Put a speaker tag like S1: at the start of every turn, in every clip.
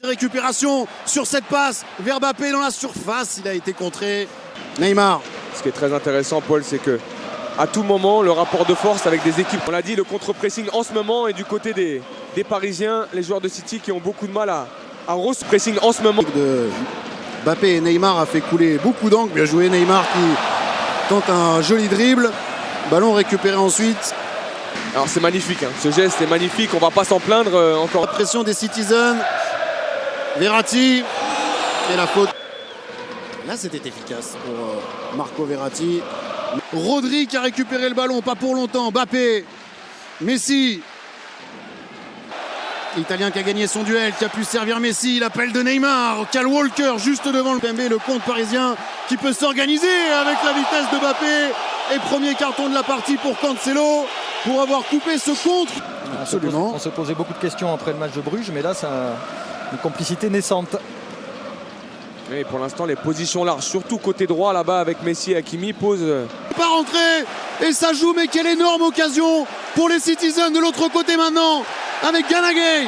S1: Récupération sur cette passe vers Mbappé dans la surface, il a été contré. Neymar.
S2: Ce qui est très intéressant, Paul, c'est que à tout moment, le rapport de force avec des équipes. On l'a dit, le contre-pressing en ce moment est du côté des Parisiens, les joueurs de City qui ont beaucoup de mal à pressing en ce moment.
S1: De Mbappé et Neymar a fait couler beaucoup d'angles. Bien joué Neymar qui tente un joli dribble. Ballon récupéré ensuite.
S2: Alors c'est magnifique, hein. Ce geste est magnifique, on va pas s'en plaindre encore.
S1: La pression des Citizens. Verratti et la faute. Là c'était efficace pour Marco Verratti. Rodri qui a récupéré le ballon, pas pour longtemps. Mbappé, Messi. L'Italien qui a gagné son duel, qui a pu servir Messi. L'appel de Neymar, Kyle Walker juste devant le PMB, le compte parisien qui peut s'organiser avec la vitesse de Mbappé. Et premier carton de la partie pour Cancelo pour avoir coupé ce contre. Absolument.
S3: On se posait beaucoup de questions après le match de Bruges, mais là, c'est une complicité naissante.
S2: Oui, pour l'instant, les positions larges, surtout côté droit là-bas avec Messi et Hakimi, posent.
S1: Pas rentré et ça joue, mais quelle énorme occasion pour les Citizens de l'autre côté maintenant avec Gana Gueye.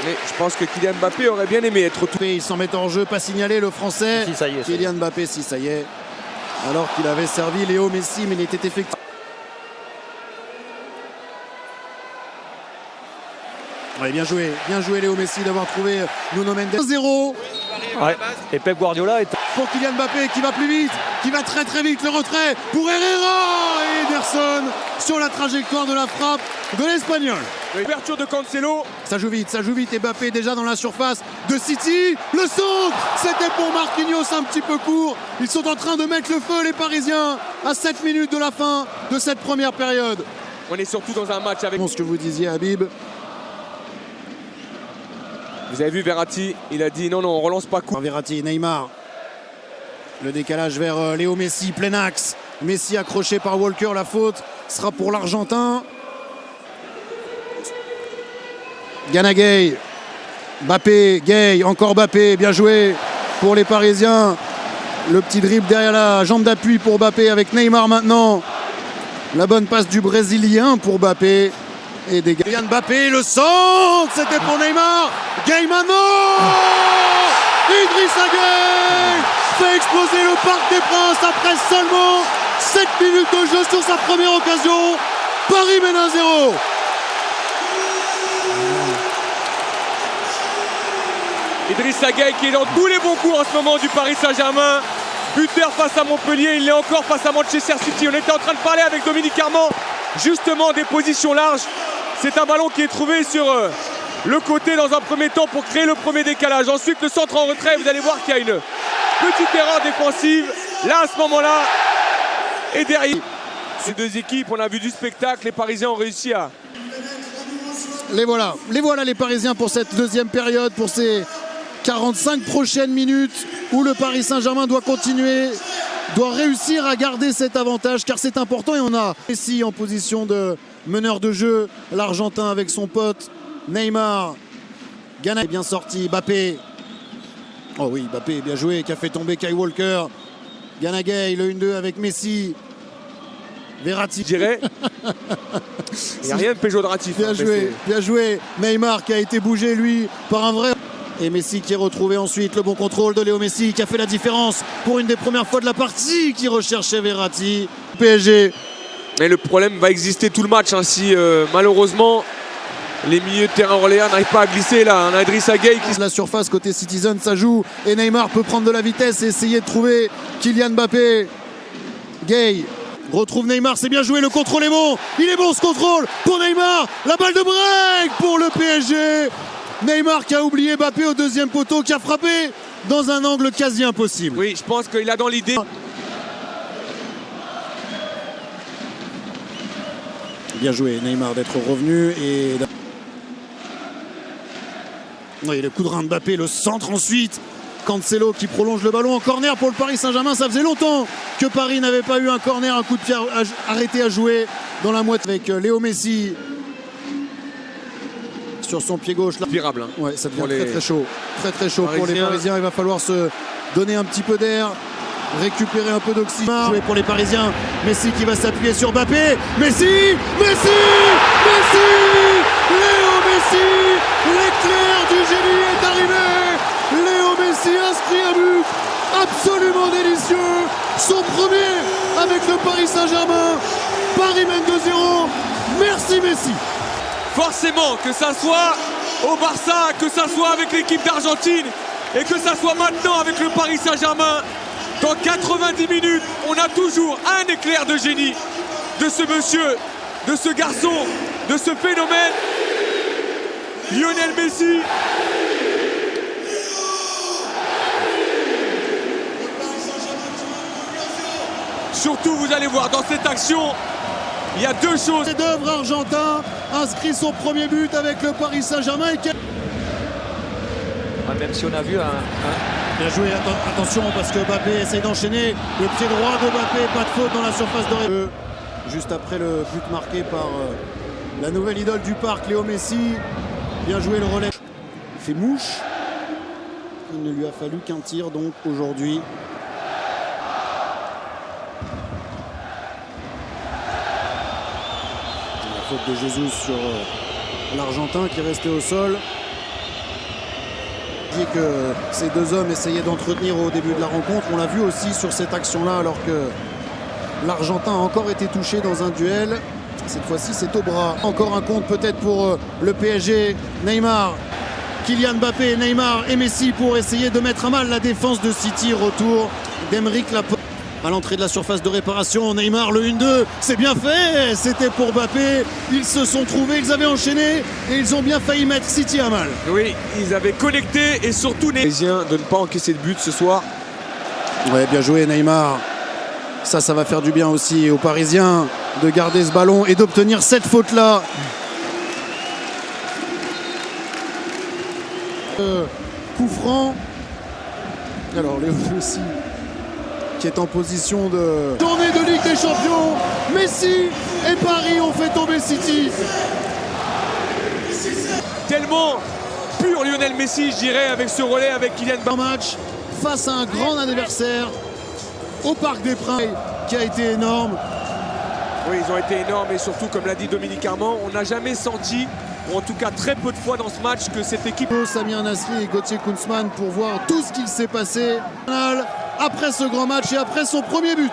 S2: Mais je pense que Kylian Mbappé aurait bien aimé être tout.
S1: Il s'en met en jeu, pas signalé le français.
S3: Si, ça y est,
S1: Kylian Mbappé, si ça y est. Alors qu'il avait servi Léo Messi, mais il était effectif. Ouais, bien joué Léo Messi d'avoir trouvé Nuno Mendes. 1-0.
S3: Ouais. Et Pep Guardiola est...
S1: Pour Kylian Mbappé qui va plus vite, qui va très très vite, le retrait pour Herrera et Ederson sur la trajectoire de la frappe de l'Espagnol.
S2: L'ouverture de Cancelo.
S1: Ça joue vite et Mbappé déjà dans la surface de City. Le centre, c'était pour Marquinhos un petit peu court. Ils sont en train de mettre le feu les Parisiens à 7 minutes de la fin de cette première période.
S2: On est surtout dans un match avec...
S1: Ce que vous disiez Habib.
S2: Vous avez vu Verratti, il a dit non, on relance pas coup.
S1: Verratti, Neymar. Le décalage vers Léo Messi, plein axe. Messi accroché par Walker, la faute sera pour l'Argentin. Gana Gueye. Mbappé, Gueye, encore Mbappé, bien joué pour les Parisiens. Le petit dribble derrière la jambe d'appui pour Mbappé avec Neymar maintenant. La bonne passe du Brésilien pour Mbappé. Et des Kylian Mbappé, le centre, c'était pour Neymar. Gueye maintenant. Idrissa Gueye fait exploser le Parc des Princes après seulement 7 minutes de jeu sur sa première occasion. Paris mène 1-0.
S2: Idrissa Gueye qui est dans tous les bons coups en ce moment du Paris Saint-Germain. Buteur face à Montpellier, il est encore face à Manchester City. On était en train de parler avec Dominique Armand justement des positions larges. C'est un ballon qui est trouvé sur le côté dans un premier temps pour créer le premier décalage. Ensuite le centre en retrait, vous allez voir qu'il y a une petite erreur défensive. Là à ce moment-là, et derrière ces deux équipes, on a vu du spectacle. Les Parisiens ont réussi à...
S1: Les voilà les Parisiens pour cette deuxième période, pour ces 45 prochaines minutes où le Paris Saint-Germain doit continuer, doit réussir à garder cet avantage car c'est important. Et on a Messi en position de meneur de jeu, l'Argentin avec son pote Neymar. Gana est bien sorti, Mbappé. Oh oui, Mbappé bien joué, qui a fait tomber Kyle Walker. Gana Gueye, le 1-2 avec Messi. Verratti.
S2: Je dirais. Il n'y a rien de péjoratif.
S1: Bien joué. Neymar qui a été bougé lui par un vrai... Et Messi qui est retrouvé ensuite, le bon contrôle de Léo Messi qui a fait la différence pour une des premières fois de la partie, qui recherchait Verratti. PSG.
S2: Mais le problème va exister tout le match hein, si malheureusement les milieux de terrain orléans n'arrivent pas à glisser là. On a Idrissa Gueye qui...
S1: La surface côté Citizen, ça joue et Neymar peut prendre de la vitesse et essayer de trouver Kylian Mbappé. Gueye retrouve Neymar, c'est bien joué, le contrôle est bon. Il est bon ce contrôle pour Neymar. La balle de break pour le PSG. Neymar qui a oublié Mbappé au deuxième poteau, qui a frappé dans un angle quasi impossible.
S2: Oui, je pense qu'il a dans l'idée.
S1: Bien joué Neymar d'être revenu et... Oui, le coup de rein de Mbappé, le centre ensuite. Cancelo qui prolonge le ballon en corner pour le Paris Saint-Germain. Ça faisait longtemps que Paris n'avait pas eu un corner, un coup de pied arrêté à jouer dans la moitié avec Léo Messi. Sur son pied gauche là.
S2: Pirable, hein.
S1: Ouais, ça devient très chaud. Très chaud pour les Parisiens. Il va falloir se donner un petit peu d'air, récupérer un peu d'oxygène. Jouer pour les Parisiens. Messi qui va s'appuyer sur Mbappé. Messi Léo Messi, l'éclair du génie est arrivé Paris Saint-Germain. Paris mène 2-0. Merci Messi.
S2: Forcément, que ça soit au Barça, que ça soit avec l'équipe d'Argentine et que ça soit maintenant avec le Paris Saint-Germain, dans 90 minutes, on a toujours un éclair de génie de ce monsieur, de ce garçon, de ce phénomène, Lionel Messi. Surtout, vous allez voir, dans cette action, il y a deux choses.
S1: Chef-d'œuvre argentin inscrit son premier but avec le Paris Saint-Germain.
S3: Même si on a vu un
S1: Bien joué, attention parce que Mbappé essaye d'enchaîner. Le pied droit de Mbappé, pas de faute dans la surface de réparation. Juste après le but marqué par la nouvelle idole du parc, Léo Messi. Bien joué le relais. Il fait mouche. Il ne lui a fallu qu'un tir donc aujourd'hui. La faute de Jesus sur l'Argentin qui est resté au sol. Que ces deux hommes essayaient d'entretenir au début de la rencontre. On l'a vu aussi sur cette action-là alors que l'Argentin a encore été touché dans un duel. Cette fois-ci, c'est au bras. Encore un compte peut-être pour le PSG. Neymar, Kylian Mbappé, Neymar et Messi pour essayer de mettre à mal la défense de City. Retour d'Aymeric Laporte. À l'entrée de la surface de réparation, Neymar le 1-2, c'est bien fait, c'était pour Mbappé, ils se sont trouvés, ils avaient enchaîné et ils ont bien failli mettre City à mal.
S2: Oui, ils avaient connecté et surtout les Parisiens de ne pas encaisser de but ce soir.
S1: Ouais, bien joué Neymar. Ça va faire du bien aussi aux Parisiens de garder ce ballon et d'obtenir cette faute-là. Coup franc. Alors Léo Messi qui est en position de journée de Ligue des Champions. Messi et Paris ont fait tomber City.
S2: Tellement pur Lionel Messi, je dirais, avec ce relais avec Kylian Mbappé.
S1: Un match face à un grand adversaire au Parc des Princes qui a été énorme.
S2: Oui, ils ont été énormes et surtout, comme l'a dit Dominique Armand, on n'a jamais senti, ou en tout cas très peu de fois dans ce match, que cette équipe...
S1: Samir Nasri et Gauthier Kunzmann pour voir tout ce qu'il s'est passé après ce grand match et après son premier but.